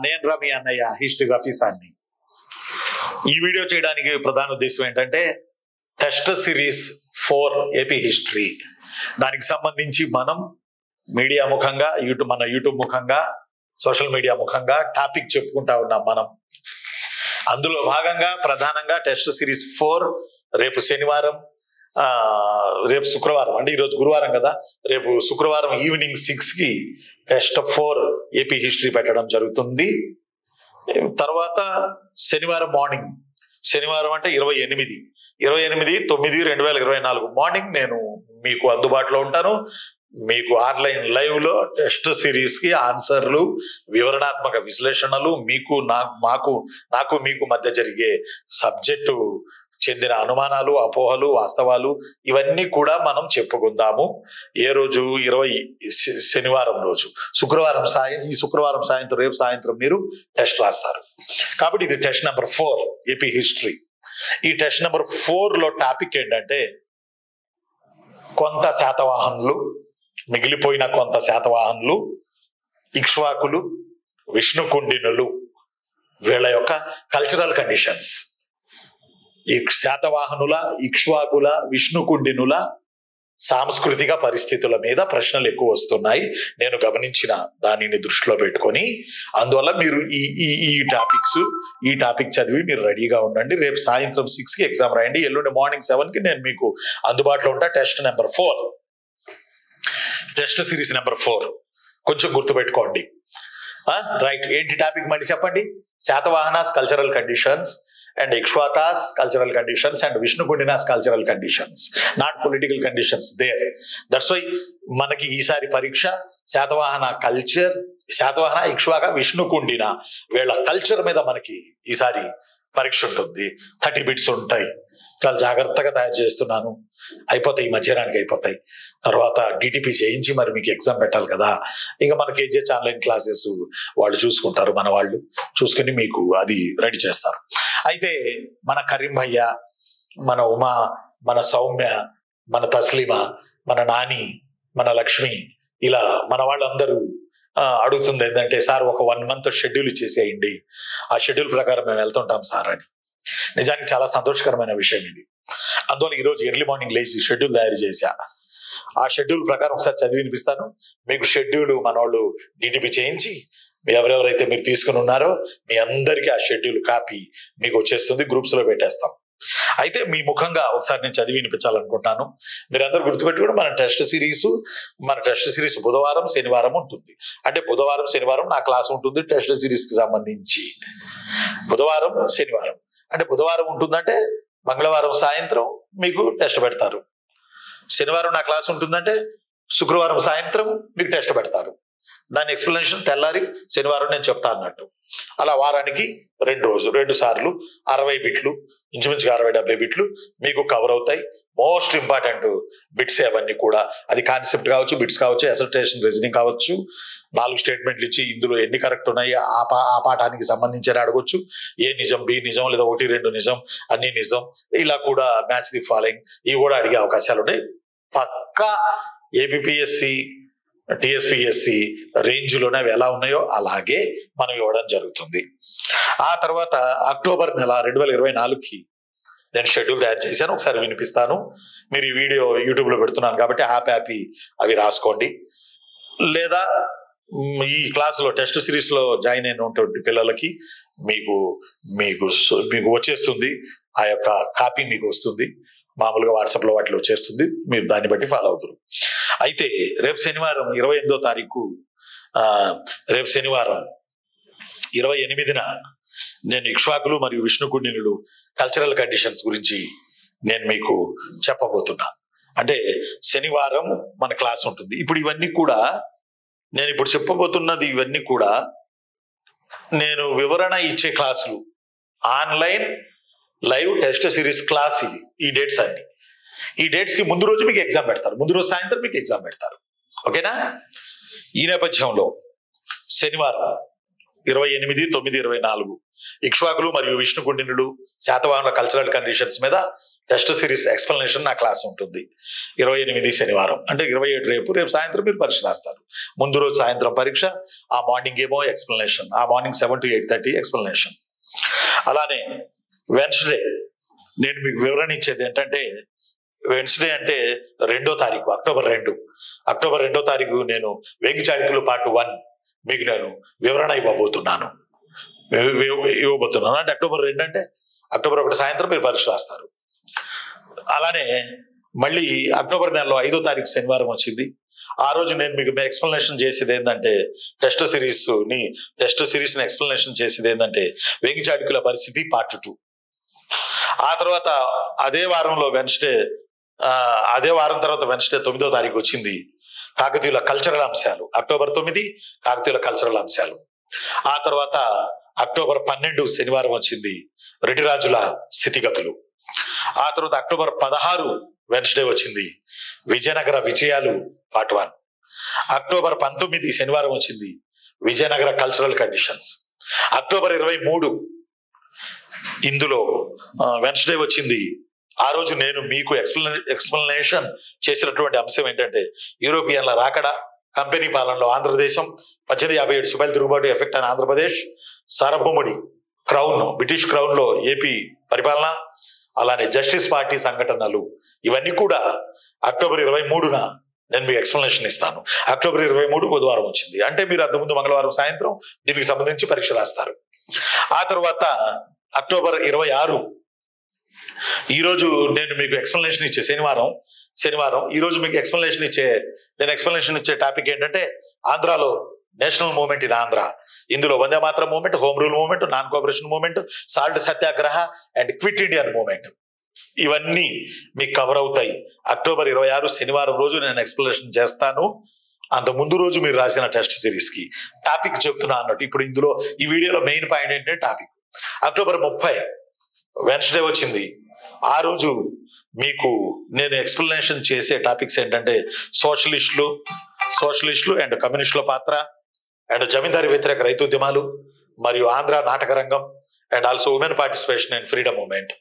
నేను మీ అన్నయ్య హిస్టరీ ఆఫీసర్ని. ఈ వీడియో చేయడానికి ప్రధాన ఉద్దేశం ఏంటంటే టెస్ట్ సిరీస్ 4 ఏపీ హిస్టరీ. దానికి సంబంధించి మనం మీడియా ముఖంగా మన యూట్యూబ్ ముఖంగా సోషల్ మీడియా ముఖంగా టాపిక్ చెప్పుకుంటా ఉన్నాం మనం. అందులో భాగంగా ప్రధానంగా టెస్ట్ సిరీస్ 4 రేపు శనివారం, రేపు శుక్రవారం, అంటే ఈరోజు గురువారం కదా, రేపు శుక్రవారం ఈవినింగ్ 6కి టెస్ట్ 4 ఏపీ హిస్టరీ పెట్టడం జరుగుతుంది. తర్వాత శనివారం మార్నింగ్, శనివారం అంటే 28/9/2024 మార్నింగ్ నేను మీకు అందుబాటులో ఉంటాను. మీకు ఆన్లైన్ లైవ్ లో టెస్ట్ సిరీస్ కి ఆన్సర్లు, వివరణాత్మక విశ్లేషణలు, నాకు మీకు మధ్య జరిగే సబ్జెక్టు చెందిన అనుమానాలు, అపోహలు, వాస్తవాలు ఇవన్నీ కూడా మనం చెప్పుకుందాము. ఏ రోజు? శనివారం రోజు. ఈ శుక్రవారం సాయంత్రం, రేపు సాయంత్రం మీరు టెస్ట్ రాస్తారు. కాబట్టి ఇది టెస్ట్ నెంబర్ 4 ఏపీ హిస్టరీ. ఈ టెస్ట్ నెంబర్ 4లో టాపిక్ ఏంటంటే కొంత శాతవాహనులు, మిగిలిపోయిన కొంత శాతవాహనులు, ఇక్ష్వాకులు, విష్ణుకుండినులు, వీళ్ళ యొక్క కల్చరల్ కండిషన్స్. ఈ శాతవాహనుల, ఇక్ష్వాకుల, విష్ణుకుండినుల సాంస్కృతిక పరిస్థితుల మీద ప్రశ్నలు ఎక్కువ వస్తున్నాయి, నేను గమనించిన దానిని దృష్టిలో పెట్టుకొని. అందువల్ల మీరు ఈ టాపిక్ చదివి మీరు రెడీగా ఉండండి. రేపు సాయంత్రం 6కి ఎగ్జామ్ రాయండి. ఎల్లుండి మార్నింగ్ 7కి నేను మీకు అందుబాటులో ఉంటా. Test number 4, test series number 4 కొంచెం గుర్తుపెట్టుకోండి. రైట్, ఏంటి టాపిక్ మళ్ళీ చెప్పండి? Satavahanas cultural conditions and Ikshvakas cultural conditions and Vishnukundinas cultural conditions, not political conditions there. That's why మనకి ఈసారి పరీక్ష శాతవాహన కల్చర్, శాతవాహన, ఇక్ష్వాక, విష్ణుకుండిన వీళ్ళ కల్చర్ మీద మనకి ఈసారి పరీక్ష ఉంటుంది. 30 బిట్స్ ఉంటాయి. చాలా జాగ్రత్తగా తయారు చేస్తున్నాను. అయిపోతాయి, మధ్యాహ్నానికి అయిపోతాయి. తర్వాత డిటిపి చేయించి మరి మీకు ఎగ్జామ్ పెట్టాలి కదా. ఇంకా మన కేజీహెచ్ ఆన్లైన్ క్లాసెస్ వాళ్ళు చూసుకుంటారు, మన వాళ్ళు చూసుకుని మీకు అది రెడీ చేస్తారు. అయితే మన కరీం భయ్య, మన ఉమా, మన సౌమ్య, మన తస్లీమా, మన నాని, మన లక్ష్మి, ఇలా మన వాళ్ళందరూ అడుగుతుంది ఏంటంటే, సార్ ఒక 1 month షెడ్యూల్ ఇచ్చేసేయండి, ఆ షెడ్యూల్ ప్రకారం మేము వెళ్తుంటాం సార్ అని. నిజానికి చాలా సంతోషకరమైన విషయం ఇది. అందువల్ల ఈరోజు ఎర్లీ మార్నింగ్ లేచి షెడ్యూల్ తయారు చేశా. ఆ షెడ్యూల్ ప్రకారం ఒకసారి చదివి వినిపిస్తాను మీకు. షెడ్యూల్ మన వాళ్ళు డిటిపి చేయించి ఎవరెవరైతే మీరు తీసుకుని ఉన్నారో మీ అందరికీ ఆ షెడ్యూల్ కాపీ మీకు వచ్చేస్తుంది, గ్రూప్స్ లో పెట్టేస్తాం. అయితే మీ ముఖంగా ఒకసారి నేను చదివి వినిపించాలనుకుంటున్నాను. మీరందరూ గుర్తుపెట్టుకుని మన టెస్ట్ సిరీస్ బుధవారం, శనివారం ఉంటుంది. అంటే బుధవారం, శనివారం నా క్లాస్ ఉంటుంది టెస్ట్ సిరీస్ కి సంబంధించి. బుధవారం, శనివారం అంటే బుధవారం ఉంటుందంటే మంగళవారం సాయంత్రం మీకు టెస్ట్ పెడతారు. శనివారం నా క్లాస్ ఉంటుందంటే శుక్రవారం సాయంత్రం మీకు టెస్ట్ పెడతారు. దాని ఎక్స్ప్లెనేషన్ తెల్లారి శనివారం నేను చెప్తా అన్నట్టు. అలా వారానికి 2 సార్లు 60 బిట్లు, ఇంచుమించుగా 60-70 బిట్లు మీకు కవర్ అవుతాయి. మోస్ట్ ఇంపార్టెంట్ బిట్స్ అవన్నీ కూడా. అది కాన్సెప్ట్ కావచ్చు, బిట్స్ కావచ్చు, అసర్టేషన్, రీజనింగ్ కావచ్చు. 4 స్టేట్మెంట్లు ఇచ్చి ఇందులో ఎన్ని కరెక్ట్ ఉన్నాయి ఆ పాఠానికి సంబంధించి అడగొచ్చు. ఏ నిజం, బి నిజం, లేదా 1-2 నిజం, అన్ని నిజం. ఇలా కూడా మ్యాచ్ ది ఫాలోయింగ్ ఇవి కూడా అడిగే అవకాశాలు ఉన్నాయి. పక్కా ఏబిపిఎస్సి, టిఎస్పిఎస్సి రేంజ్లోనే అవి ఎలా ఉన్నాయో అలాగే మనం ఇవ్వడం జరుగుతుంది. ఆ తర్వాత అక్టోబర్ నెల 2024కి నేను షెడ్యూల్ తయారు చేశాను, ఒకసారి వినిపిస్తాను. మీరు ఈ వీడియో యూట్యూబ్ లో పెడుతున్నాను కాబట్టి హ్యాపీ అవి రాసుకోండి. లేదా ఈ క్లాసులో టెస్ట్ సిరీస్ లో జాయిన్ అయినటువంటి పిల్లలకి మీకు వచ్చేస్తుంది, ఆ యొక్క కాపీ మీకు వస్తుంది. మామూలుగా వాట్సాప్ లో వాటిలో వచ్చేస్తుంది, మీరు దాన్ని బట్టి ఫాలో అవుతారు. అయితే రేపు శనివారం 28వ తారీఖు, రేపు శనివారం 28న నేను ఇక్ష్వాకులు మరియు విష్ణుకుండినులు కల్చరల్ కండిషన్స్ గురించి నేను మీకు చెప్పబోతున్నా. అంటే శనివారం మన క్లాస్ ఉంటుంది. ఇప్పుడు ఇవన్నీ కూడా నేను ఇప్పుడు చెప్పబోతున్నది, ఇవన్నీ కూడా నేను వివరణ ఇచ్చే క్లాసులు. Online live test series class ఇది. ఈ డేట్స్ అన్ని, ఈ డేట్స్ కి ముందు రోజు మీకు ఎగ్జామ్ పెడతారు, ముందు రోజు సాయంత్రం మీకు ఎగ్జామ్ పెడతారు. ఓకేనా? ఈ నేపథ్యంలో శనివారం 28/9/24 ఇక్ష్వాకులు మరియు విష్ణుకుండినులు శాతవాహనుల కల్చరల్ కండిషన్స్ మీద టెస్ట్ సిరీస్ ఎక్స్ప్లెనేషన్ నా క్లాస్ ఉంటుంది 28 శనివారం, అంటే 27 రేపు సాయంత్రం మీరు పరీక్ష రాస్తారు. ముందు రోజు సాయంత్రం పరీక్ష, ఆ మార్నింగ్ ఏమో ఎక్స్ప్లెనేషన్, ఆ మార్నింగ్ 7 to 8:30 ఎక్స్ప్లెనేషన్. అలానే వెన్స్డే నేను మీకు వివరణ ఇచ్చేది ఏంటంటే, వెన్స్డే అంటే 2వ తారీఖు అక్టోబర్ 2వ తారీఖు నేను వేగి చాళుక్యులు పార్ట్ 1 మీకు నేను వివరణ ఇవ్వబోతున్నాను. అంటే అక్టోబర్ 2 అంటే అక్టోబర్ 1 సాయంత్రం మీరు పరీక్ష రాస్తారు. అలానే మళ్ళీ అక్టోబర్ నెలలో 5వ తారీఖు శనివారం వచ్చింది. ఆ రోజు నేను మీకు ఎక్స్ప్లెనేషన్ చేసేది ఏంటంటే టెస్ట్ సిరీస్ని ఎక్స్ప్లెనేషన్ చేసేది ఏంటంటే వేగి చాళుక్యుల పరిస్థితి పార్ట్ 2. ఆ తర్వాత అదే వారం తర్వాత వెన్స్డే 9వ తారీఖు వచ్చింది కాకతీయుల కల్చరల్ అంశాలు. అక్టోబర్ 9 కాకతీయుల కల్చరల్ అంశాలు. ఆ తర్వాత అక్టోబర్ 12 శనివారం వచ్చింది రెడ్డిరాజుల స్థితిగతులు. ఆ తర్వాత అక్టోబర్ 16 వెన్స్డే వచ్చింది విజయనగర విజయాలు పార్ట్ 1. అక్టోబర్ 19 శనివారం వచ్చింది విజయనగర కల్చరల్ కండిషన్స్. అక్టోబర్ 23 ఇందులో వెన్స్డే వచ్చింది. ఆ రోజు నేను మీకు ఎక్స్ప్లెనేషన్ చేసినటువంటి అంశం ఏంటంటే యూరోపియన్ల రాకడ, కంపెనీ పాలనలో ఆంధ్రదేశం, 1857 సిపాయిల తిరుగుబాటు ఎఫెక్ట్ అని ఆంధ్రప్రదేశ్, సార్వభౌముడి క్రౌన్, బ్రిటిష్ క్రౌన్ లో ఏపీ పరిపాలన, అలానే జస్టిస్ పార్టీ సంఘటనలు, ఇవన్నీ కూడా అక్టోబర్ 23న నేను మీకు ఎక్స్ప్లెనేషన్ ఇస్తాను. అక్టోబర్ 23 బుధవారం వచ్చింది, అంటే మీరు అంతకుముందు మంగళవారం సాయంత్రం దీనికి సంబంధించి పరీక్ష రాస్తారు. ఆ తర్వాత అక్టోబర్ 26 ఈ రోజు నేను మీకు ఎక్స్ప్లెనేషన్ ఇచ్చే శనివారం ఈ రోజు మీకు ఎక్స్ప్లెనేషన్ ఇచ్చే టాపిక్ ఏంటంటే ఆంధ్రాలో నేషనల్ మూవ్మెంట్ ఇన్ ఆంధ్ర. ఇందులో Vande Mataram movement, home rule movement, non cooperation movement, salt satyagraha and quit Indian movement, ఇవన్నీ మీకు కవర్ అవుతాయి. అక్టోబర్ 26 శనివారం రోజు నేను ఎక్స్ప్లెనేషన్ చేస్తాను. అంత ముందు రోజు మీరు రాసిన టెస్ట్ సిరీస్ కి టాపిక్ చెప్తున్నా అన్నట్టు. ఇప్పుడు ఇందులో ఈ వీడియోలో మెయిన్ పాయింట్ ఏంటంటే టాపిక్. అక్టోబర్ 30 వెన్స్డే వచ్చింది. ఆ రోజు మీకు నేను ఎక్స్ప్లెనేషన్ చేసే టాపిక్స్ ఏంటంటే సోషలిస్టులు అండ్ కమ్యూనిస్టుల పాత్ర, అండ్ జమీందారీ వ్యతిరేక రైతు ఉద్యమాలు, మరియు ఆంధ్ర నాటక రంగం, and also women participation and freedom movement.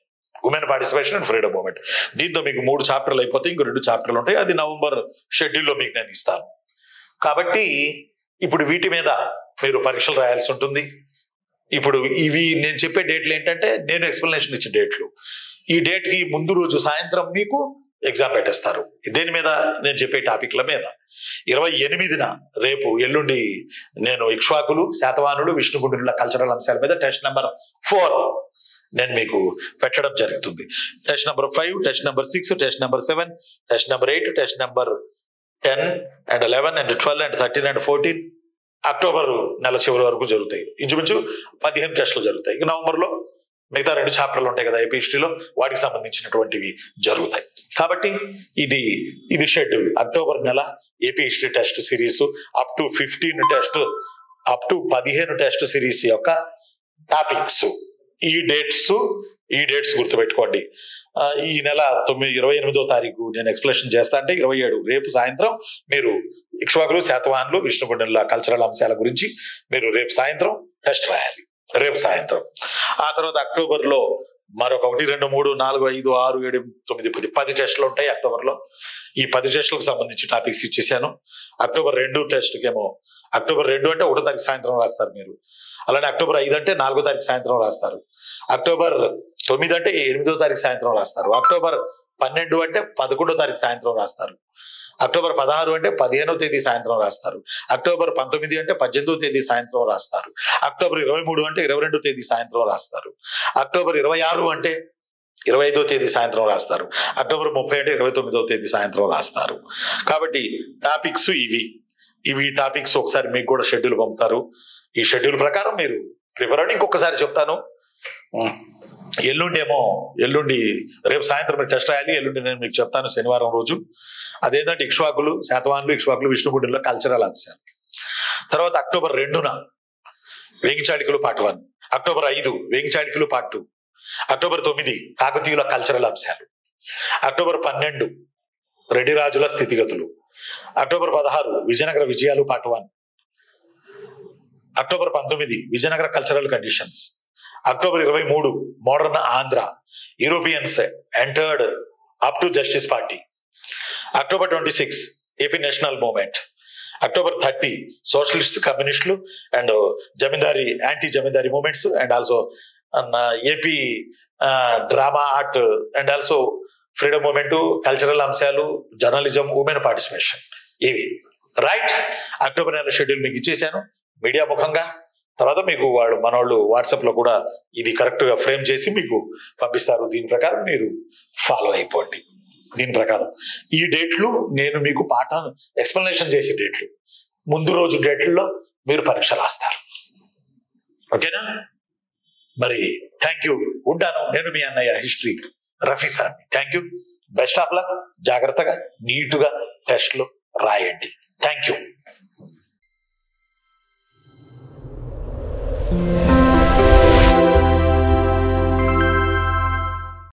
దీంతో మీకు 3 చాప్టర్లు అయిపోతాయి. ఇంకో 2 చాప్టర్లు ఉంటాయి. అది నవంబర్ షెడ్యూల్లో మీకు నేను ఇస్తాను. కాబట్టి ఇప్పుడు వీటి మీద మీరు పరీక్షలు రాయాల్సి ఉంటుంది. ఇప్పుడు ఇవి నేను చెప్పే డేట్లు ఏంటంటే నేను ఎక్స్ప్లెనేషన్ ఇచ్చే డేట్లు. ఈ డేట్ కి ముందు రోజు సాయంత్రం మీకు ఎగ్జామ్ పెట్టేస్తారు. దేని మీద? నేను చెప్పే టాపిక్ల మీద. 28న ఎల్లుండి నేను ఇక్ష్వాకులు, శాతవాహనులు, విష్ణుగుండుల కల్చరల్ అంశాల మీద టెస్ట్ నెంబర్ 4 నేను మీకు పెట్టడం జరుగుతుంది. Test number 5, test number 6, test number 7, test number 8, test number 10 and 11 and 12 and 13 and 14 October నెల చివరి వరకు జరుగుతాయి. ఇంచుమించు 15 టెస్టులు జరుగుతాయి. నవంబర్లో మిగతా 2 చాప్టర్లు ఉంటాయి కదా ఏపీ హిస్టరీలో, వాటికి సంబంధించినటువంటివి జరుగుతాయి. కాబట్టి ఇది షెడ్యూల్. అక్టోబర్ నెల AP history test series up to 15 test series యొక్క టాపిక్స్. ఈ డేట్స్ గుర్తుపెట్టుకోండి. ఈ నెల 28వ తారీఖు నేను ఎక్స్ప్లెనేషన్ చేస్తా, అంటే 27 రేపు సాయంత్రం మీరు ఇక్ష్వాకులు, శాతవాహనులు, విష్ణుగుండుల కల్చరల్ అంశాల గురించి మీరు రేపు సాయంత్రం టెస్ట్ రాయాలి. రేపు సాయంత్రం. ఆ తర్వాత అక్టోబర్లో మరొక 1, 2, 3, 4, 5, 6, 7, 9, 10 టెస్టులు ఉంటాయి అక్టోబర్లో. ఈ 10 టెస్టులకు సంబంధించి టాపిక్స్ ఇచ్చేసాను. అక్టోబర్ 2 టెస్ట్కేమో అక్టోబర్ 2 అంటే 1వ తారీఖు సాయంత్రం రాస్తారు మీరు. అలానే అక్టోబర్ 5 అంటే 4వ తారీఖు సాయంత్రం రాస్తారు. అక్టోబర్ 9 అంటే 8వ తారీఖు సాయంత్రం రాస్తారు. అక్టోబర్ 12 అంటే 11వ తారీఖు సాయంత్రం రాస్తారు. అక్టోబర్ 16 అంటే 15వ తేదీ సాయంత్రం రాస్తారు. అక్టోబర్ 19 అంటే 18వ తేదీ సాయంత్రం రాస్తారు. అక్టోబర్ 23 అంటే 22వ తేదీ సాయంత్రం రాస్తారు. అక్టోబర్ 26 అంటే 25వ తేదీ సాయంత్రం రాస్తారు. అక్టోబర్ 30 అంటే 29వ తేదీ సాయంత్రం రాస్తారు. కాబట్టి టాపిక్స్ ఇవి టాపిక్స్ ఒకసారి మీకు కూడా షెడ్యూల్ పంపుతారు. ఈ షెడ్యూల్ ప్రకారం మీరు ప్రిపేర్ అవ్వండి. ఇంకొకసారి చెప్తాను, ఎల్లుండి రేపు సాయంత్రం మీరు టెస్ట్ రాయాలి. ఎల్లుండి నేను మీకు చెప్తాను శనివారం రోజు. అదేంటంటే ఇక్ష్వాకులు, శాతవాహనులు, విష్ణుగుండుల కల్చరల్ అంశాలు. తర్వాత అక్టోబర్ 2న వేగి చాళుక్యులు పార్ట్ 1, అక్టోబర్ 5 వేగి చాళుక్యులు పార్ట్ 2, అక్టోబర్ 9 కాకతీయుల కల్చరల్ అంశాలు, అక్టోబర్ 12 రెడ్డిరాజుల స్థితిగతులు, అక్టోబర్ 16 విజయనగర విజయాలు part 1, October 19 Vijayanagara cultural conditions, October 23 modern Andhra, Europeans entered up to justice party. October 26 AP national movement. October 30 socialist కమ్యూనిస్టులు and zamindari anti zamindari movements and also AP drama art and also freedom movement, cultural అంశాలు, journalism, women participation, ఇవి right. October నెల schedule మీకు ఇచ్చేసాను media ముఖంగా. తర్వాత మీకు మనోళ్ళు వాట్సాప్ లో కూడా ఇది కరెక్ట్ గా ఫ్రేమ్ చేసి మీకు పంపిస్తారు. దీని ప్రకారం మీరు ఫాలో అయిపోండి. దీని ప్రకారం ఈ డేట్లు నేను మీకు పాఠం ఎక్స్ప్లెనేషన్ చేసే డేట్లు, ముందు రోజు డేట్లలో మీరు పరీక్ష రాస్తారు. ఓకేనా? మరి థ్యాంక్ యూ, ఉంటాను. నేను మీ అన్నయ్య history Rafi sir. Thank you, best of luck. జాగ్రత్తగా నీటుగా టెస్ట్లు రాయండి. Thank you.